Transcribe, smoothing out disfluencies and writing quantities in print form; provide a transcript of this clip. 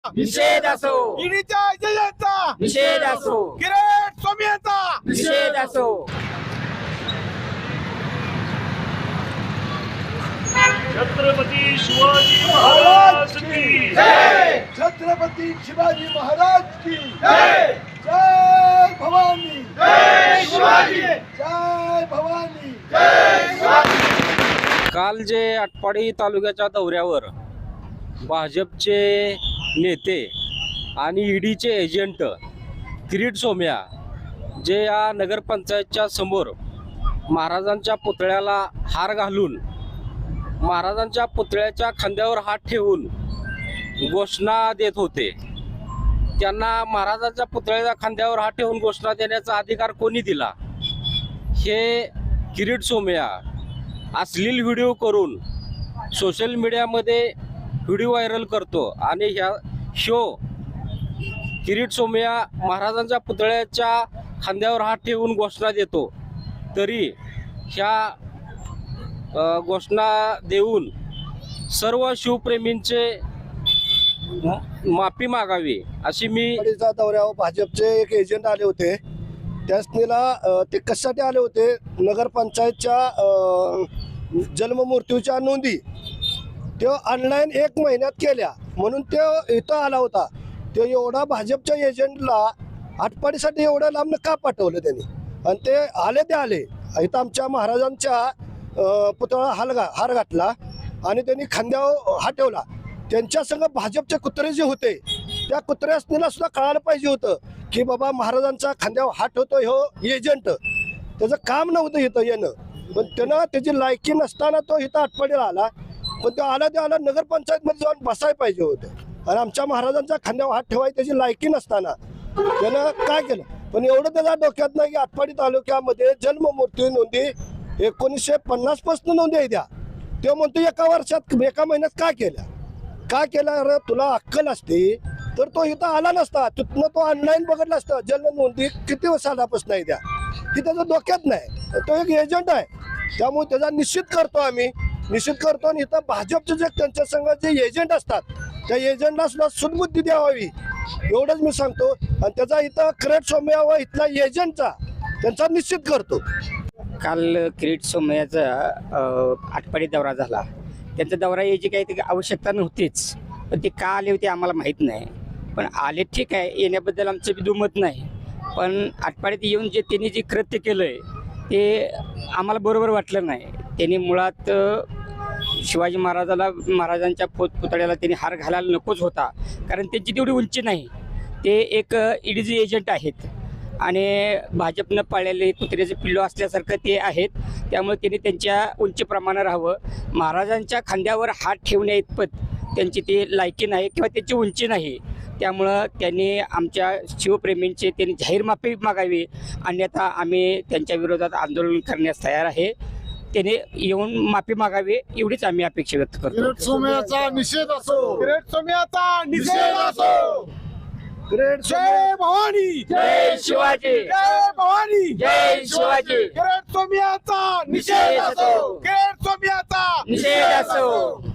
निषेध असो, ईडीच्या एजंटांचा निषेध असो, किरीट स्वामींचा निषेध असो. छत्रपती शिवाजी महाराज की जय. छत्रपती शिवाजी महाराज की जय. जय भवानी, जय शिवाजी, जय भवानी, जय शिवाजी. काल जे आटपाडी तालुक्याच्या दौऱ्यावर भाजपचे नेते आणि ईडीचे एजंट किरीट सोमय्या जे या नगरपंचायतच्या समोर महाराजांच्या पुतळ्याला हार घालून महाराजांच्या पुतळ्याच्या खांद्यावर हात ठेवून घोषणा देत होते, त्यांना महाराजांच्या पुतळ्याच्या खांद्यावर हात ठेवून घोषणा देण्याचा अधिकार कोणी दिला? हे किरीट सोमय्या अश्लील व्हिडिओ करून सोशल मीडियामध्ये व्हिडिओ व्हायरल करतो आणि ह्या किरीट सोमय्या महाराजांच्या पुतळ्याच्या खांद्यावर हात ठेवून घोषणा देतो, तरी ह्या घोषणा देऊन सर्व शिवप्रेमींचे माफी मागावी अशी मी दौऱ्यावर भाजपचे एक एजंट आले होते. त्यासनीला ते कशासाठी आले होते? नगरपंचायतच्या जन्ममृत्यूच्या नोंदी ते ऑनलाईन 1 महिन्यात केल्या म्हणून ते इथं आला होता. ते एवढा भाजपच्या एजंटला आटपाडीसाठी एवढ्या लांब का पाठवलं त्यांनी? आणि ते आले इथं आमच्या महाराजांच्या पुतळा हार घातला आणि त्यांनी खांद्यावर हात ठेवला. त्यांच्या संग भाजपचे कुत्रे जे होते त्या कुत्र्यासनीला सुद्धा कळायला पाहिजे होतं की बाबा महाराजांच्या खांद्यावर हात ठेवतो हो एजंट. त्याचं काम नव्हतं इथं येणं, पण त्यानं त्याची लायकी नसताना तो इथं आटपाडीला आला. पण तो आला नगरपंचायतमध्ये जाऊन बसायला पाहिजे होतं आणि आमच्या महाराजांच्या खांद्यावर हात ठेवायची त्याची लायकी नसताना त्यानं काय केलं? पण एवढं त्याच्या डोक्यात नाही की आटपाडी तालुक्यामध्ये जन्ममृत्यू नोंदी 1950 पासून नोंदी आहे द्या. तो म्हणतो एका वर्षात 1 महिन्यात काय केलं? अरे तुला अक्कल असते तर तो इथं आला नसता, तिथनं तो ऑनलाईन बघितला असता. जन्म नोंदी किती वर्षापासून नाही द्या, की त्याच्या डोक्यात नाही. तो एक एजंट आहे, त्यामुळे त्याचा निश्चित करतो आणि इथं भाजपचे जे त्यांच्या संघ जे एजंट असतात त्या एजंटला सुद्धा सुदबुद्धी द्यावी एवढंच मी सांगतो. आणि त्याचा इथं किरीट सोमय्या व इथला एजंटचा त्यांचा निश्चित करतो. काल किरीट सोमय्याचा आटपाडी दौरा झाला. त्यांचा दौरा यायची काही आवश्यकता नव्हतीच, पण ते का आले होते आम्हाला माहीत नाही. पण आले ठीक आहे, येण्याबद्दल आमचं बी दुमत नाही. पण आटपाडीत येऊन जे त्यांनी जे कृत्य केलं आहे ते आम्हाला बरोबर वाटलं नाही. त्यांनी मुळात शिवाजी महाराजांच्या पुतळ्याला त्यांनी हार घालायला नकोच होता, कारण त्यांची तेवढी उंची नाही. ते एक ईडीचे एजंट आहेत आणि भाजपनं पाळलेले कुत्र्याचे पिल्लो असल्यासारखं ते आहेत. त्यामुळे त्यांनी त्यांच्या उंचीप्रमाणे राहावं. महाराजांच्या खांद्यावर हात ठेवण्या इतपत त्यांची ती लायकी नाही किंवा त्यांची उंची नाही. त्यामुळं त्यांनी आमच्या शिवप्रेमींचे त्यांनी जाहीर माफी मागावी, अन्यथा आम्ही त्यांच्या विरोधात आंदोलन करण्यास तयार आहे. त्याने येऊन माफी मागावी एवढीच आम्ही अपेक्षा व्यक्त करतो. किरीट सोमय्याचा निषेध असो, किरीट सोमय्याचा निषेध असो. जय भवानी, जय शिवाजी, जय भवानी, जय शिवाजी. किरीट सोमय्याचा निषेध असो, किरीट सोमय्याचा निषेध असो.